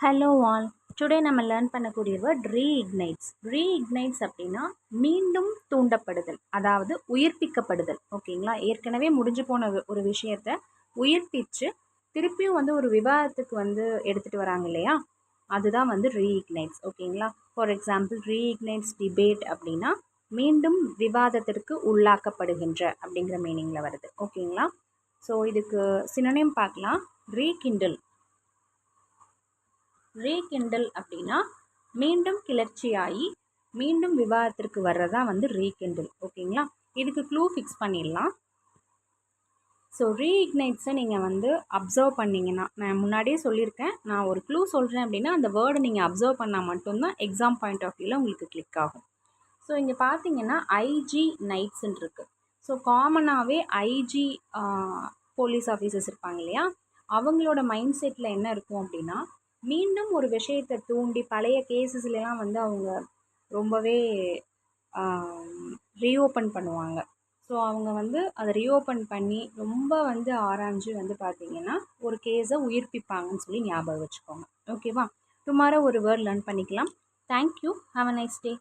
Hello all. Today நம்ம learn பண்ணக்கூடிய word ரீஇக்னைட்ஸ். ரீஇக்னைட்ஸ் அப்படின்னா மீண்டும் தூண்டப்படுதல், அதாவது உயிர்ப்பிக்கப்படுதல். ஓகேங்களா? ஏற்கனவே முடிஞ்சு போன ஒரு விஷயத்த உயிர்ப்பிச்சு திருப்பியும் ஒரு விவாதத்துக்கு எடுத்துகிட்டு வராங்க இல்லையா? அதுதான் ரீஇக்னைட்ஸ். ஓகேங்களா? ஃபார் எக்ஸாம்பிள் ரீஇக்னைட்ஸ் டிபேட் அப்படின்னா மீண்டும் விவாதத்திற்கு உள்ளாக்கப்படுகின்ற அப்படிங்கிற மீனிங்கில் வருது. ஓகேங்களா? ஸோ இதுக்கு சினோனிம் பார்க்கலாம். ரீகிண்டில். ரீகிண்டில் அப்படின்னா மீண்டும் கிளர்ச்சியாகி மீண்டும் விவாதத்திற்கு வர்றதா ரீகிண்டில். ஓகேங்களா? இதுக்கு க்ளூ ஃபிக்ஸ் பண்ணிடலாம். ஸோ ரீஇக்னைட்ஸை நீங்கள் அப்சர்வ் பண்ணிங்கன்னா, நான் முன்னாடியே சொல்லியிருக்கேன், நான் ஒரு க்ளூ சொல்கிறேன் அப்படின்னா அந்த வேர்டை நீங்கள் அப்சர்வ் பண்ணால் மட்டும்தான் எக்ஸாம் பாயிண்ட் ஆஃப் வியூவில் உங்களுக்கு கிளிக் ஆகும். ஸோ இங்கே பார்த்தீங்கன்னா ஐஜி நைட்ஸ்ன்னு இருக்குது. ஸோ காமனாகவே ஐஜி போலீஸ் ஆஃபீஸர்ஸ் இருப்பாங்க இல்லையா? அவங்களோட மைண்ட் செட்டில் என்ன இருக்கும் அப்படின்னா, மீண்டும் ஒரு விஷயத்தை தூண்டி பழைய கேசஸ்லாம் அவங்க ரொம்பவே ரீஓப்பன் பண்ணுவாங்க. ஸோ அவங்க அதை ரீஓப்பன் பண்ணி ரொம்ப ஆராய்ஞ்சு பார்த்திங்கன்னா ஒரு கேஸை உயிர்ப்பிப்பாங்கன்னு சொல்லி ஞாபகம் வச்சுக்கோங்க. ஓகேவா? டுமாரோ ஒரு வேர்ட் லேர்ன் பண்ணிக்கலாம். Thank you. Have a nice day.